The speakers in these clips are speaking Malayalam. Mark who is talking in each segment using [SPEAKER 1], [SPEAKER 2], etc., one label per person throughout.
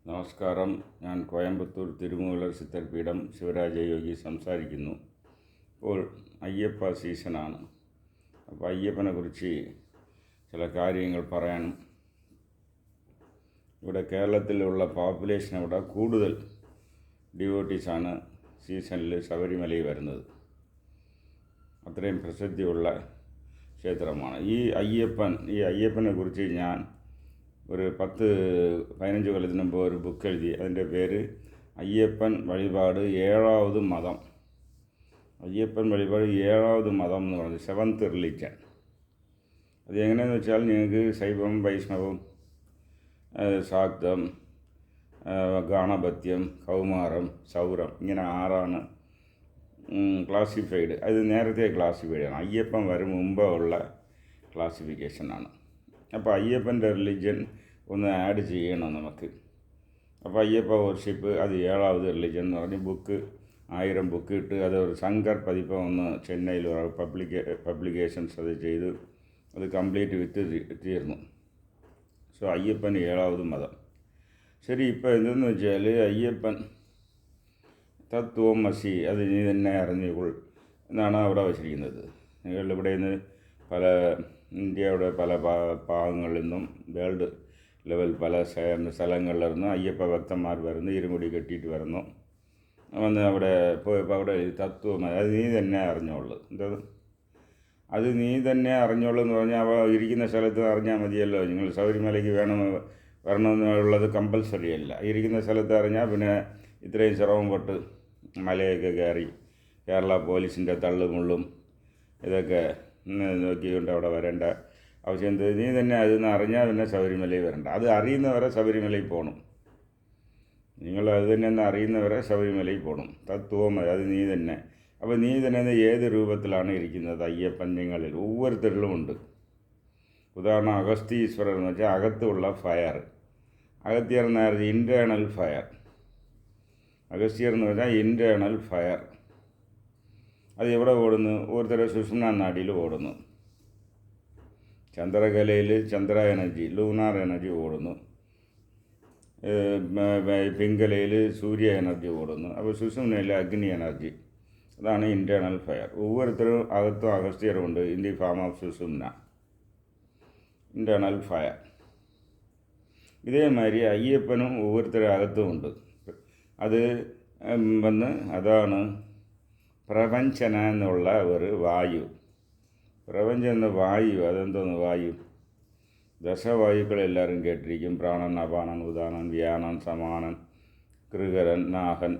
[SPEAKER 1] നമസ്കാരം. ഞാൻ കോയമ്പത്തൂർ തിരുമൂലർ സിദ്ധപീഠം ശിവരാജയോഗി സംസാരിക്കുന്നു. ഇപ്പോൾ അയ്യപ്പ സീസണാണ്. അപ്പോൾ അയ്യപ്പനെ കുറിച്ച് ചില കാര്യങ്ങൾ പറയാനും, ഇവിടെ കേരളത്തിലുള്ള പോപ്പുലേഷൻ അവിടെ കൂടുതൽ ഡിവോട്ടീസാണ് സീസണിൽ ശബരിമലയിൽ വരുന്നത്. അത്രയും പ്രസിദ്ധിയുള്ള ക്ഷേത്രമാണ് ഈ അയ്യപ്പനെ കുറിച്ച് ഞാൻ ഒരു 10-15 കൊല്ലത്തിന് മുമ്പ് ഒരു ബുക്ക് എഴുതി. അതിൻ്റെ പേര് അയ്യപ്പൻ വഴിപാട് ഏഴാവത് മതം. അയ്യപ്പൻ വഴിപാട് ഏഴാവത് മതം എന്ന് പറഞ്ഞത് 7th റിലീജിയൻ. അത് എങ്ങനെയെന്ന് വെച്ചാൽ നിങ്ങൾക്ക് ശൈവം, വൈഷ്ണവം, ശാക്തം, ഗാണപത്യം, കൗമാരം, സൗരം ഇങ്ങനെ 6 ക്ലാസിഫൈഡ്. അത് നേരത്തെ ക്ലാസിഫൈഡാണ്. അയ്യപ്പൻ വരും മുമ്പ് ഉള്ള ക്ലാസിഫിക്കേഷനാണ്. അപ്പോൾ അയ്യപ്പൻ്റെ റിലിജ്യൻ ഒന്ന് ആഡ് ചെയ്യണം നമുക്ക്. അപ്പോൾ അയ്യപ്പ വർഷിപ്പ് അത് 7ാമത് റിലിജ്യൻ എന്ന് പറഞ്ഞ് 1000 ബുക്ക് ഇട്ട് അത് ഒരു ശങ്കർ പതിപ്പം ഒന്ന് ചെന്നൈയിൽ പബ്ലിക്കേഷൻസ് അത് ചെയ്ത് അത് കംപ്ലീറ്റ് വിറ്റ് തീർന്നു. സോ അയ്യപ്പൻ 7ാമത് മതം. ശരി, ഇപ്പോൾ എന്തെന്ന് വെച്ചാൽ അയ്യപ്പൻ തത്വമസി അത് നീ തന്നെ അറിഞ്ഞുകൊൾ എന്നാണ് അവിടെ വച്ചിരിക്കുന്നത്. നിങ്ങളുടെ ഇവിടെ നിന്ന് പല ഇന്ത്യയുടെ പല ഭാഗങ്ങളിൽ നിന്നും വേൾഡ് ലെവൽ പല സ്ഥലങ്ങളിൽ നിന്ന് അയ്യപ്പ ഭക്തന്മാർ വരുന്നു, ഇരുമുടി കെട്ടിയിട്ട് വരുന്നു. വന്ന് അവിടെ പോയപ്പോൾ അവിടെ തത്വം അത് നീ തന്നെ അറിഞ്ഞോളൂ. എന്താ അത് നീ തന്നെ അറിഞ്ഞോളൂ എന്ന് പറഞ്ഞാൽ അവ ഇരിക്കുന്ന സ്ഥലത്ത് അറിഞ്ഞാൽ മതിയല്ലോ. നിങ്ങൾ ശബരിമലയ്ക്ക് വരണമെന്നുള്ളത് കമ്പൽസറി അല്ല. ഇരിക്കുന്ന സ്ഥലത്ത് അറിഞ്ഞാൽ പിന്നെ ഇത്രയും ചിറവുംപെട്ട് മലയൊക്കെ കയറി കേരള പോലീസിൻ്റെ തള്ളുമുള്ളും ഇതൊക്കെ നോക്കിക്കൊണ്ട് അവിടെ വരേണ്ട ആവശ്യം എന്ത്? നീ തന്നെ അതെന്ന് അറിഞ്ഞാൽ പിന്നെ ശബരിമലയിൽ വരണ്ട. അത് അറിയുന്നവരെ ശബരിമലയിൽ പോകണം. നിങ്ങൾ അത് തന്നെ ഒന്ന് അറിയുന്നവരെ ശബരിമലയിൽ പോകണം. തത്വം അത് നീ തന്നെ. അപ്പോൾ നീ തന്നെ ഏത് രൂപത്തിലാണ് ഇരിക്കുന്നത്? അയ്യപ്പൻ നിങ്ങളിൽ ഒവ്വൊരുത്തരിലും ഉണ്ട്. ഉദാഹരണം അഗസ്തീശ്വരർ എന്ന് വെച്ചാൽ അകത്തുള്ള ഫയർ. അഗസ്ത്യർ എന്ന് പറഞ്ഞാൽ ഇൻറ്റേർണൽ ഫയർ. അഗസ്ത്യർ എന്ന് വെച്ചാൽ ഇൻറ്റേർണൽ ഫയർ. അത് എവിടെ ഓടുന്നു? ഓരോരുത്തരെ സുഷുമ്നാ നാഡിയിൽ ഓടുന്നു. ചന്ദ്രകലയിൽ ചന്ദ്ര എനർജി, ലൂണാർ എനർജി ഓടുന്നു. പിങ്കലയിൽ സൂര്യ എനർജി ഓടുന്നു. അപ്പോൾ സുഷുമ്നയിൽ അഗ്നി എനർജി. അതാണ് ഇൻറ്റേർണൽ ഫയർ. ഒവ്വൊരുത്തരും അകത്തും അഗസ്ത്യരുമുണ്ട്. In the form of Sushumna, internal fire. ഇതേമാതിരി അയ്യപ്പനും ഒവ്വൊരുത്തരും അകത്തുമുണ്ട്. അത് അതാണ് പ്രപഞ്ചന എന്നുള്ള ഒരു വായു. പ്രപഞ്ചം എന്ന വായു. അതെന്തോന്ന് വായു? ദശവായുക്കളെല്ലാവരും കേട്ടിരിക്കും. പ്രാണൻ, അപാനൻ, ഉദാനൻ, വ്യാനൻ, സമാനൻ, കൃകരൻ, നാഹൻ,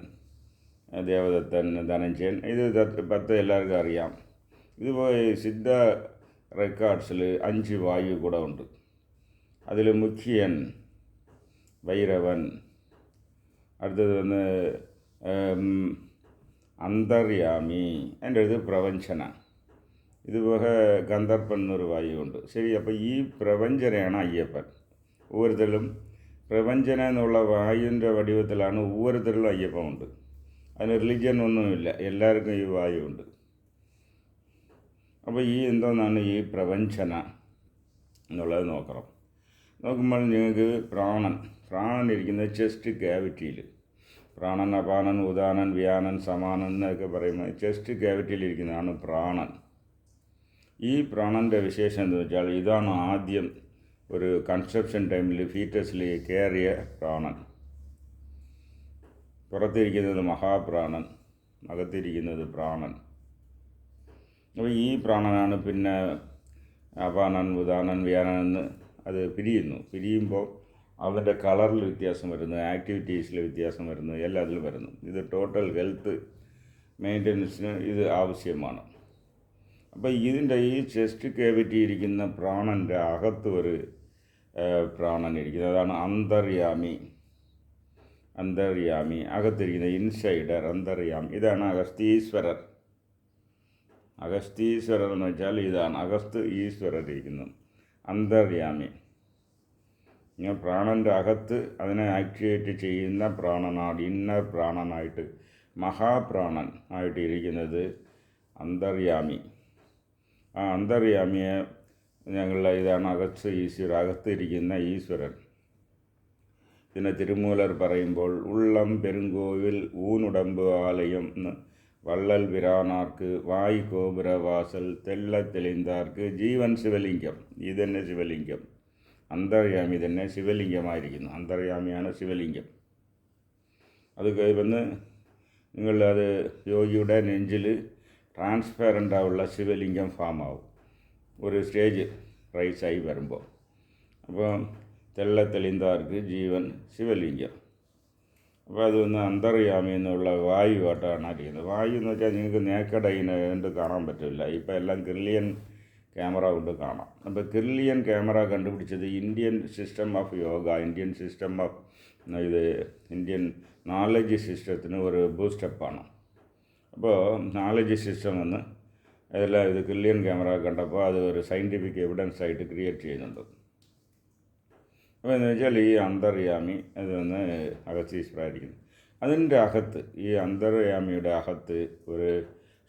[SPEAKER 1] ദേവദത്തൻ, ധനഞ്ജയൻ. ഇത് 10 എല്ലാവർക്കും അറിയാം. ഇതുപോലെ സിദ്ധ റെക്കോർഡ്സിൽ 5 വായു കൂടെ ഉണ്ട്. അതിൽ മുഖ്യൻ, ഭൈരവൻ, അടുത്തത് അന്തര്യാമി, എൻ്റെ ഇത് പ്രപഞ്ചന. ഇതുപോലെ ഗന്ധർപ്പൻ എന്നൊരു വായുവുണ്ട്. ശരി, അപ്പോൾ ഈ പ്രപഞ്ചനയാണ് അയ്യപ്പൻ. ഒവ്വൊരുത്തരിലും പ്രപഞ്ചന എന്നുള്ള വായുവിൻ്റെ വടിവത്തിലാണ് ഒവ്വൊരുത്തരിലും അയ്യപ്പനുണ്ട്. അതിന് റിലിജ്യൻ ഒന്നുമില്ല, എല്ലാവർക്കും ഈ വായുവുണ്ട്. അപ്പോൾ എന്തോന്നാണ് ഈ പ്രപഞ്ചന എന്നുള്ളത് നോക്കുമ്പോൾ നിങ്ങൾക്ക് പ്രാണൻ ഇരിക്കുന്നത് ചെസ്റ്റ് ക്യാവിറ്റിയിൽ. പ്രാണൻ, അപാനൻ, ഉദാനൻ, വ്യാനൻ, സമാനൻ എന്നൊക്കെ പറയുമ്പോൾ ചെസ്റ്റ് ക്യാവിറ്റിയിലിരിക്കുന്നതാണ് പ്രാണൻ. ഈ പ്രാണൻ്റെ വിശേഷം എന്ന് വെച്ചാൽ ഇതാണ് ആദ്യം ഒരു കൺസെപ്ഷൻ ടൈമിൽ ഫീറ്റസിൽ കയറിയ പ്രാണൻ. പുറത്തിരിക്കുന്നത് മഹാപ്രാണൻ, അകത്തിരിക്കുന്നത് പ്രാണൻ. അപ്പോൾ ഈ പ്രാണനാണ് പിന്നെ അപാനൻ, ഉദാനൻ, വ്യാനൻ എന്ന് അത് പിരിയുമ്പോൾ അതിൻ്റെ കളറിൽ വ്യത്യാസം വരുന്നു, ആക്ടിവിറ്റീസിൽ വ്യത്യാസം വരുന്നു, എല്ലാത്തിലും വരുന്നു. ഇത് ടോട്ടൽ ഹെൽത്ത് മെയിൻ്റനൻസിന് ഇത് ആവശ്യമാണ്. അപ്പോൾ ഇതിൻ്റെ ഈ ചെസ്റ്റ് കേവിറ്റി ഇരിക്കുന്ന പ്രാണൻ്റെ അകത്ത് ഒരു പ്രാണൻ ഇരിക്കുന്നത്, അതാണ് അന്തര്യാമി. അകത്തിരിക്കുന്ന ഇൻസൈഡർ അന്തര്യാമി. ഇതാണ് അഗസ്തീശ്വരർ എന്ന് വെച്ചാൽ ഇതാണ് അഗസ്ത് ഈശ്വരർ ഇരിക്കുന്നത് അന്തര്യാമി. പ്രാണൻ്റെ അകത്ത് അതിനെ ആക്ടിവേറ്റ് ചെയ്യുന്ന പ്രാണനാണ് ഇന്നർ പ്രാണനായിട്ട്, മഹാപ്രാണൻ ആയിട്ട് ഇരിക്കുന്നത് അന്തര്യാമി. ആ അന്തര്യാമിയെ ഞങ്ങളുടെ ഇതാണ് അകത്തിരിക്കുന്ന ഈശ്വരൻ. പിന്നെ തിരുമൂലർ പറയുമ്പോൾ ഉള്ളം പെരുങ്കോവിൽ ഊനുടമ്പ് ആലയം എന്ന് വള്ളൽ പിരാനാർക്ക് വായ് കോപുരവാസൽ തെള്ള തെളിന്താർക്ക് ജീവൻ ശിവലിംഗം. ഇതന്നെ ശിവലിംഗം. അന്തർയാമി തന്നെ ശിവലിംഗമായിരിക്കുന്നു. അന്തർയാമിയാണ് ശിവലിംഗം. അത് വന്ന് നിങ്ങളത് യോഗിയുടെ നെഞ്ചിൽ ട്രാൻസ്പെറൻ്റായുള്ള ശിവലിംഗം ഫോം ആവും ഒരു സ്റ്റേജ് റൈസായി വരുമ്പോൾ. അപ്പോൾ തെള്ള തെളിന്താർക്ക് ജീവൻ ശിവലിംഗം. അപ്പോൾ അതൊന്ന് അന്തർയാമി എന്നുള്ള വായുവായിട്ടാണ് അറിയുന്നത്. വായു എന്ന് വെച്ചാൽ നിങ്ങൾക്ക് നേക്കടയിന് കണ്ട് കാണാൻ പറ്റില്ല. ഇപ്പോൾ എല്ലാം കിർലിയൻ ക്യാമറ കൊണ്ട് കാണാം. അപ്പോൾ കിർലിയൻ ക്യാമറ കണ്ടുപിടിച്ചത് Indian system of yoga, Indian system of Indian knowledge സിസ്റ്റത്തിന് ഒരു ബൂസ്റ്റപ്പാണ്. അപ്പോൾ നോളജ് സിസ്റ്റം എന്ന് അതെല്ലാം ഇത് കിർലിയൻ ക്യാമറ കണ്ടപ്പോൾ അത് ഒരു സയൻറ്റിഫിക് എവിഡൻസ് ആയിട്ട് ക്രിയേറ്റ് ചെയ്യുന്നുണ്ട്. അപ്പോൾ എന്ന് വെച്ചാൽ ഈ അന്തർയാമി അതൊന്ന് അഗസ്തീശ്വരായിരിക്കുന്നു. അതിൻ്റെ അകത്ത് ഈ അന്തർയാമിയുടെ അകത്ത് ഒരു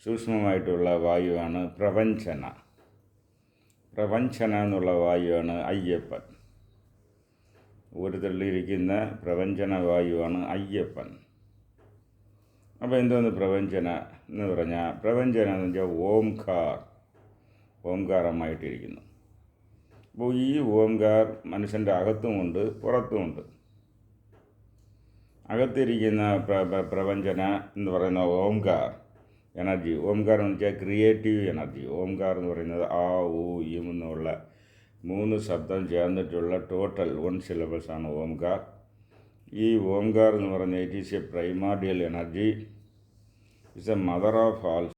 [SPEAKER 1] സൂക്ഷ്മമായിട്ടുള്ള വായുവാണ് പ്രപഞ്ചന. പ്രപഞ്ചന എന്നുള്ള വായുവാണ് അയ്യപ്പൻ. ഒരു തള്ളിയിരിക്കുന്ന പ്രപഞ്ചന വായുവാണ് അയ്യപ്പൻ. അപ്പോൾ എന്തോന്ന് പ്രപഞ്ചന എന്ന് പറഞ്ഞാൽ, പ്രപഞ്ചന എന്ന് വെച്ചാൽ ഓംകാരമായിട്ടിരിക്കുന്നു. അപ്പോൾ ഈ ഓംകാർ മനുഷ്യൻ്റെ അകത്തുമുണ്ട് പുറത്തുമുണ്ട്. അകത്തിരിക്കുന്ന പ്രപഞ്ചന എന്ന് പറയുന്ന ഓംകാർ എനർജി. ഓംകാർ എന്ന് വെച്ചാൽ ക്രിയേറ്റീവ് എനർജി. ഓംകാർ എന്ന് പറയുന്നത് ആ ഊ ഇം എന്നുള്ള 3 ശബ്ദം ചേർന്നിട്ടുള്ള ടോട്ടൽ 1 സിലബിൾസാണ് ഓംകാർ. ഈ ഓംകാർ എന്ന് പറഞ്ഞാൽ it is a primordial energy, it's a mother of all